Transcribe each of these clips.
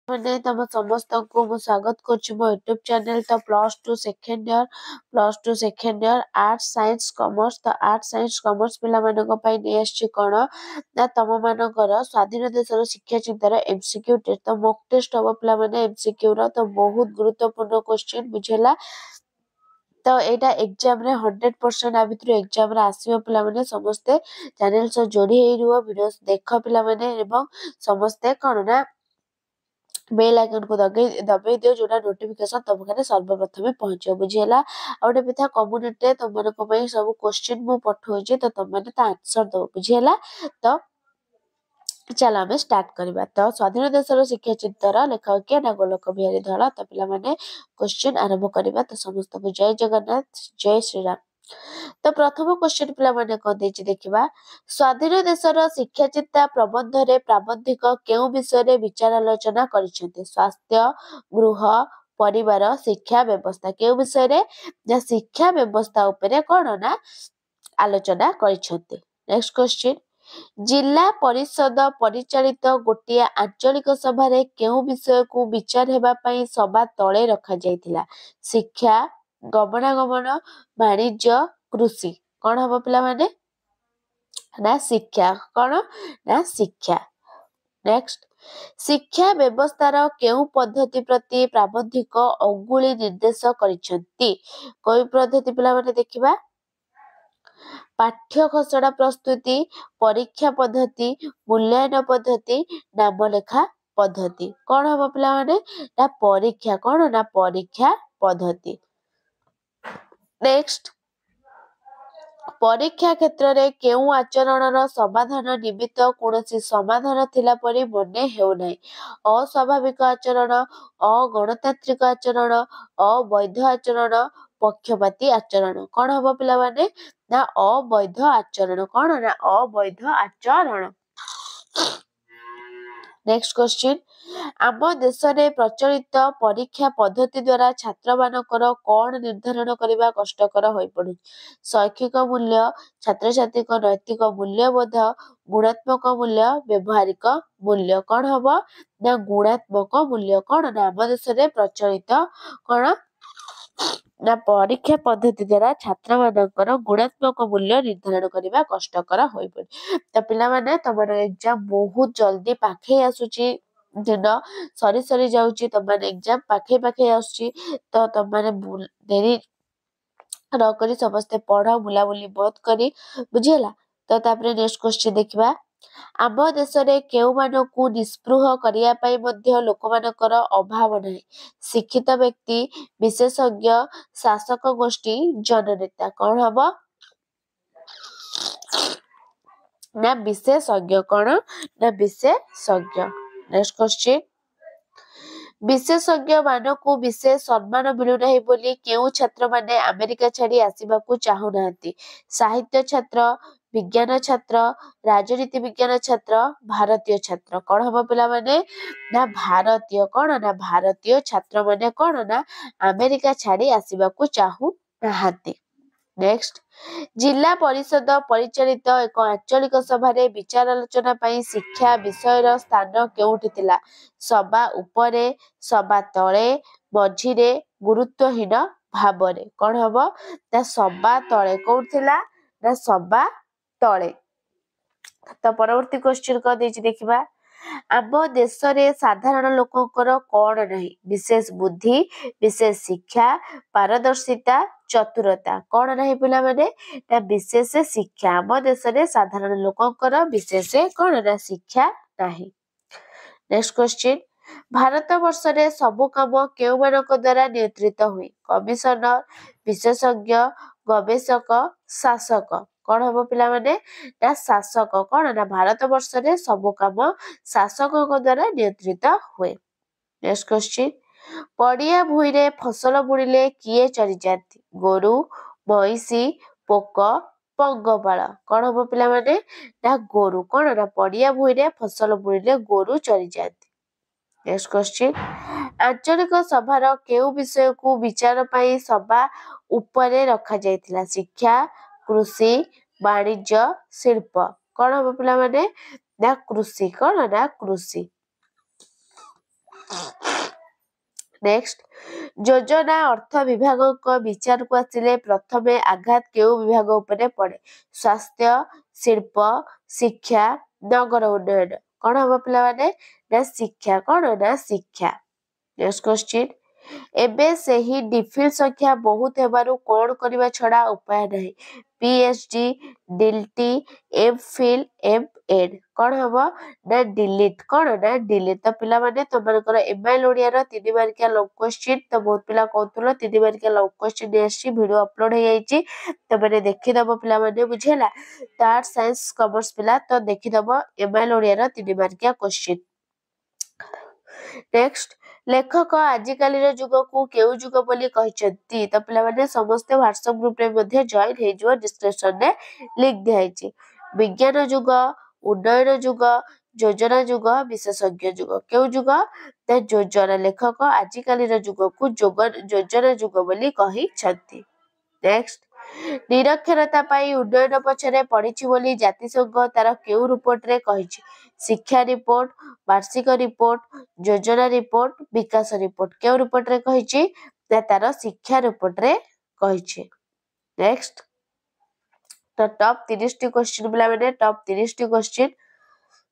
मैंने तुम समस्त को मु स्वागत करुच्ची मो यूट्यूब चैनल। तो plus two second year arts science commerce. तो आर्ट्स साइंस कॉमर्स पिला मानक पई नै आछि कोन ना तम मानकर स्वाधीन देशर शिक्षा चिंतार एमसीक्यू टेस्ट। तो मॉक टेस्ट हबो पिला माने एमसीक्यू रो। तो बहुत गुरुत्वपूर्ण क्वेश्चन बुझेला। तो एटा एग्जाम रे 100% आ भितर एग्जाम रे आसीबो पिला माने समस्ते चैनल से जोड़ी हेइ रुओ वीडियो देख पिला माने एवं समस्ते कोन ना बेल आइकन को दबाई दियो जोटा नोटिफिकेशन तुम खाने सर्वप्रथम पहुंचो बुझीला। आउटे पिथा कम्युनिटी तुम मन को पई सब क्वेश्चन मु पठौची तो तुम माने ता आंसर दो बुझीला। तो चलो हमें स्टार्ट करबा। तो स्वाधीन देशर शिक्षा चिंतार लेखक किए ना गोलोक बिहारी धଳ। तो पिला माने क्वेश्चन आरंभ करबा। तो समस्त को जय जगन्नाथ जय श्री राम। तो प्रथम क्वेश्चन पिला माने को देछि देखिबा। स्वाधीन देशर शिक्षा चिंता प्रबंध रे प्राबंधिक केउ विषय रे विचार आलोचना करिसेंते? स्वास्थ्य गृह परिवार शिक्षा व्यवस्था। केउ विषय रे जे शिक्षा व्यवस्था ऊपर कोन ना आलोचना करिसेंते। नेक्स्ट क्वेश्चन जिला परिषद परिचालित गोटे आंचलिक सभा रे केउ विषय को विचार हेबा पई सभा तळे रखा जायतिला? शिक्षा गमनागमन वाणिज्य कृषि। कौन हम पिला माने ना शिक्षा। कौन ना शिक्षा। नेक्स्ट शिक्षा व्यवस्थार केउ पद्धति प्रति प्राबंधिक अंगुली निर्देश करिसेंती? कोई पद्धति पिला माने देखिबा। पाठ्य खसड़ा प्रस्तुति परीक्षा पद्धति मूल्यांकन पद्धति नामलेखा पद्धति। कौन हम पिला माने ना परीक्षा। कौन ना परीक्षा पद्धति। नेक्स्ट परीक्षा क्षेत्र रे केउ आचरणर समाधान निमित्त कोनोसी समाधान थिला परि मने हेउ नै? अस्वाभाविक आचरण अगणतांत्रिक आचरण अवैध आचरण पक्षपाती आचरण। कौन हम पिला माने ना अवैध आचरण। कौन ना अवैध आचरण। नेक्स्ट क्वेश्चन आम देश रे प्रचलित परीक्षा पद्धति द्वारा छात्र मानकर कौन निर्धारण करबा कष्टकर होई पड़ु? शैक्षिक मूल्य छात्र छात्री को नैतिक मूल्यबोध गुणात्मक मूल्य व्यवहारिक मूल्य। कौन हबो ना गुणात्मक मूल्य। कौन ना आम देश रे प्रचलित कौन ना परीक्षा पद्धति द्वारा छात्र मानकर गुणात्मक मूल्य निर्धारण करबा कष्टकर होई पड़े। तो पिला माने तमर एग्जाम बहुत जल्दी पाखे आसुची दिन सरी सरी जाउची। तमन एग्जाम पाखे पाखे आसुची तो तमने देरी न करी समस्त पढ़ बुलाबुली बहुत करी बुझिला। तो तापरे नेक्स्ट क्वेश्चन देखिबा। आम देश रे केउ मानकु निस्पृह करिया पई मध्य लोक मानकर अभाव नै? शिक्षित व्यक्ति विशेषज्ञ शासक गोष्ठी जननेता। कौन हबो ना विशेषज्ञ। कौन ना विशेषज्ञ। नेक्स्ट क्वेश्चन विशेषज्ञ मानकु विशेष सम्मान मिलु नाही बोली केउ छात्र माने अमेरिका छाड़ी आसीबाकू चाहू नाहंती? साहित्य छात्र विज्ञान छात्र राजनीति विज्ञान छात्र भारतीय छात्र। कौन हम पिला माने ना भारतीय। कौन ना भारतीय छात्र माने कौन ना अमेरिका छाड़ी आसीबाकू चाहू नाहंती। नेक्स्ट जिला परिषद परिचालित एक आंचलिक सभा रे विचार आलोचना पई शिक्षा विषयर स्थान केउठी थिला? सभा उपरे सभा तळे मझिरे गुरुत्वहीन भाबरे। कौन हबो ना सभा तळे। कोउठ थिला ना सभा तळे। तो परवर्ती क्वेश्चन को देछि देखिबा। आम देश रे साधारण लोकंकर कौन नहीं? विशेष बुद्धि विशेष शिक्षा पारदर्शिता चतुरता। कौन नहीं पिला माने ना विशेष शिक्षा। आम देश रे साधारण लोकंकर विशेष कौन ना शिक्षा नहीं। नेक्स्ट क्वेश्चन भारत वर्ष रे सबु काम केउ मानक द्वारा नियंत्रित हुई? कमिशनर विशेषज्ञ गवेषक शासक। कौन हम पिला माने ना शासक। कौन ना भारत वर्ष रे सबु काम शासक द्वारा नियंत्रित हुए। नेक्स्ट क्वेश्चन पड़िया भूई रे फसल बुणिले किए चली जाती? गोरु महिषी पोक पंगपाल। कौन हम पिला माने ना गोरु। कौन ना पड़िया भूई रे फसल बुणिले गोरु चली जाती। नेक्स्ट क्वेश्चन आंचलिक सभार केउ विषय को विचार पई सभा ऊपरे रखा जायतिला? शिक्षा कृषि वाणिज्य शिल्प। कौन हम पिला माने ना कृषि। कौन ना कृषि। नेक्स्ट योजना अर्थ विभाग विचार को आसिले प्रथमे आघात केउ विभाग उपरे पड़े स्वास्थ्य शिल्प शिक्षा नगर उन्नयन कौन हम पिला माने ना शिक्षा कौन ना शिक्षा। नेक्स्ट क्वेश्चन एबे सही डिफिल संख्या बहुत हेबारु कौन करबा छड़ा उपाय नहीं पीएचडी डिलटी एमफिल एमएड कौन हम ना डिलीट कौन ना डिलीट तो पिला माने तुमनकर एमआईएल ओडिया रो 3 मार्किया लॉन्ग क्वेश्चन तो बहुत पिला कहतुलो 3 मार्किया लॉन्ग क्वेश्चन आसी वीडियो अपलोड हो जाईची तो माने देखि दबो पिला माने बुझेला तो आर्ट्स साइंस कॉमर्स पिला तो देखि दबो एमआईएल ओडिया रो 3 मार्किया क्वेश्चन। नेक्स्ट लेखक आजिकाली जुग को केउ जुग बोली कहिसंती तो पिला माने समस्त व्हाट्सएप ग्रुप रे मध्ये जॉइन हे जो डिस्क्रिप्शन रे लिंक दियाइची विज्ञान जुग उन्नयन जुग योजना जुग विशेषज्ञ जुग केउ जुग ते योजना लेखक आजिकाली जुग को योजना जुग बोली कहिसंती। नेक्स्ट निरक्षरता पाई उन्नयन पछरे पड़िछि बोली जातिसंघ तार केउ रिपोर्ट रे कहिछि शिक्षा रिपोर्ट वार्षिक रिपोर्ट योजना रिपोर्ट विकास रिपोर्ट केउ रिपोर्ट रे कहिछि तार शिक्षा रिपोर्ट रे कहिछि। नेक्स्ट तो टॉप 30 टी क्वेश्चन बिला माने टॉप 30 टी क्वेश्चन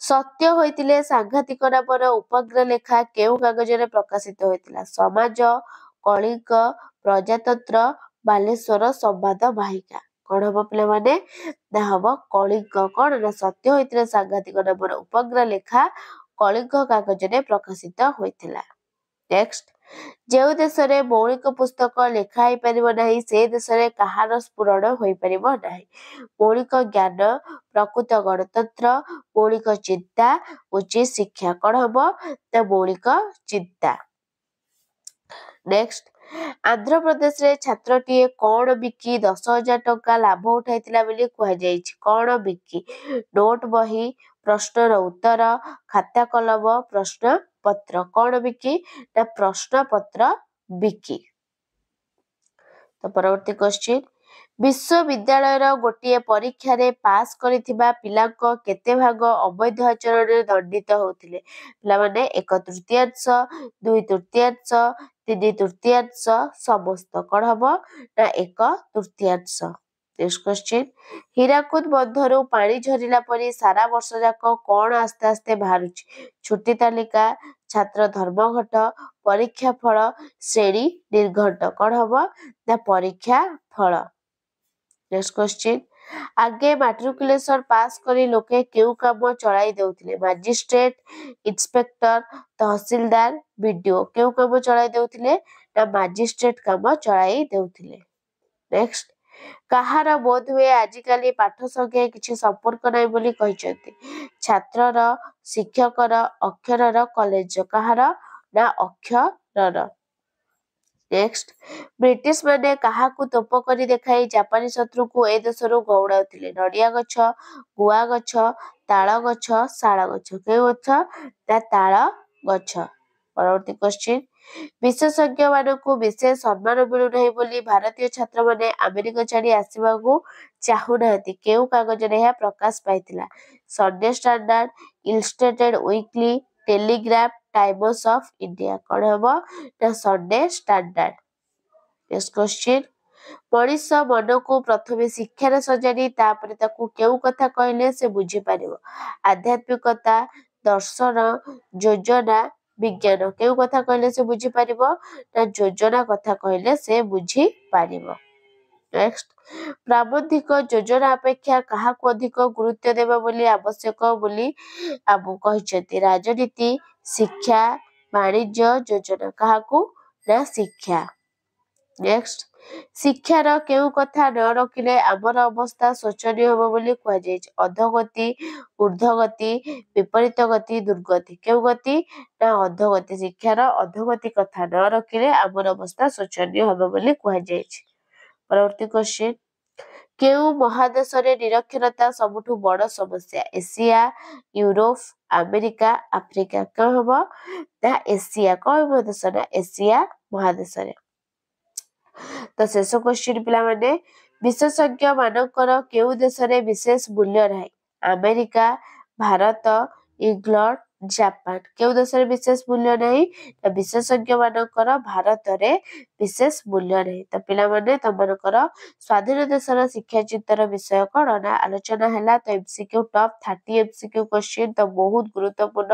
सत्य होइतिले सांघातिक नामर उपग्रह लेखा केउ कागज रे प्रकाशित होइतिला समाज कलिंग प्रजातंत्र बालेश्वर संवाद वाहिका कौन हम पिला माने ना हम कलिंग कौन ना सत्य होइतिले सांघातिक नामर उपग्रह लेखा कलिंग कागज रे प्रकाशित होइतिला। नेक्स्ट जेउ देश रे मौलिक पुस्तक लेखा ही परिबो नाही से देश रे कहार स्फुरण होई परिबो नाही मौलिक ज्ञान प्रकृत गणतंत्र मौलिक चिंता उचित शिक्षा कौन हम ना मौलिक चिंता। नेक्स्ट आंध्र प्रदेश रे छात्रटीए कौन बिकी 10,000 टंका लाभ उठाइतिला बोली कह जायछि कौन बिकी नोट बही प्रश्नर उत्तर खाता कलम प्रश्न पत्र कौन बिकी ना प्रश्न पत्र बिकी। तो परवर्ती क्वेश्चन विश्वविद्यालय गोटे परीक्षा रे पास करिथिबा पिलांको केते भाग अवैध आचरण रे दंडित होतिले पिला माने 1/3 2/3 3/3 समस्त कौन हम ना 1/3। नेक्स्ट क्वेश्चन हीराकुद बंधरु पानी झरिला परी सारा वर्ष जाक कौन आस्ते आस्ते बाहरुछि छुट्टी तालिका छात्र धर्मघट परीक्षा फल श्रेणी निर्घंट कौन हम ना परीक्षा फल। नेक्स्ट क्वेश्चन आगे मैट्रिकुलेशन पास करी लोके केउ काम चलाई देउथिले मजिस्ट्रेट इंस्पेक्टर तहसीलदार बीडीओ केउ काम चलाई देउथिले ना मजिस्ट्रेट काम चलाई देउथिले। नेक्स्ट कहार बोध हुए आजिकाली पाठ संख्या किछि संपर्क नै बोली कहिसंती छात्रर शिक्षकर अक्षरर कॉलेज कहार ना अक्षरर। नेक्स्ट ब्रिटिश माने काहाकू तोप करी देखाई जापानी शत्रु को ए देशरू गौड़ाउथिले नडिया गछ गुआ गछ ताଳ गछ ଶାଳ गछ के गछ ना ताଳ गछ। परवर्ती क्वेश्चन विशेषज्ञ मानकू विशेष सम्मान मिलु नहीं बोली भारतीय छात्र माने अमेरिका छाड़ी आसीबाकू चाहू नाहंती केउ कागज रे यह प्रकाश पाइतिला Sunday Standard Illustrated Weekly Telegraph Times of India कौन हम ना संडे स्टैंडर्ड। नेक्स्ट क्वेश्चन मनीष मन को प्रथमे शिक्षार सजाड़ी तापर ताकू केउ कथा कहले से बुझी पारिबो आध्यात्मिकता दर्शन योजना विज्ञान केउ कथा कहले से बुझी पारिबो ना योजना कथा कहले से बुझी पारिबो। नेक्स्ट प्राबंधिक योजना अपेक्षा काहाकू अधिक गुरुत्व देबा बोली आवश्यक बोली आबो कहिसंती राजनीति शिक्षा वाणिज्य योजना काहाकू ना शिक्षा। नेक्स्ट शिक्षार केउ कथा न रखिले आमर अवस्था शोचनीय होबो बोली कह जायछि अधोगति ऊर्ध्वगति विपरीत गति दुर्गति केउ गति ना अधोगति शिक्षार अधोगति कथा न रखिले आमर अवस्था शोचनीय होबो बोली कह जायछि। परवर्ती क्वेश्चन केउ महादेश रे निरक्षरता सबुठु बड़ समस्या एशिया यूरोप अमेरिका अफ्रीका के हबो ना एशिया कोन देश ना एशिया महादेश रे। तो शेष क्वेश्चन पिला माने विशेषज्ञ मानकर केउ देश रे विशेष मूल्य रहे अमेरिका भारत इंग्लैंड ଜାପାନ। କେଉଁ ଦେଶରେ ବିଶେଷ ମୂଲ୍ୟ ନାହିଁ? ତ ବିଶେଷଜ୍ଞମାନଙ୍କର ଭାରତରେ ବିଶେଷ ମୂଲ୍ୟ ନାହିଁ। ତ ପିଲାମାନେ ତମମାନଙ୍କର ସ୍ୱାଧୀନ ଦେଶର ଶିକ୍ଷାଚିନ୍ତର ବିଷୟ କ'ଣ ନା ଆଲୋଚନା ହେଲା। ତ MCQ ଟପ୍ 30 MCQ କ୍ୱେଶ୍ଚିନ୍ ତ ବହୁତ ଗୁରୁତ୍ୱପୂର୍ଣ୍ଣ।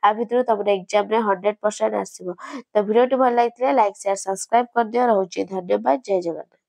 ଆ ଭିତରୁ ତମର ଏକ୍ଜାମରେ 100% ଆସିବ। ତ ଭିଡ଼ିଓଟି ଭଲ ଲାଗିଥିଲେ ଲାଇକ୍ ସେୟାର ସବସ୍କ୍ରାଇବ୍ କରିଦିଅ। ରହୁଛି ଧନ୍ୟବାଦ। ଜୟ ଜଗନ୍ନାଥ।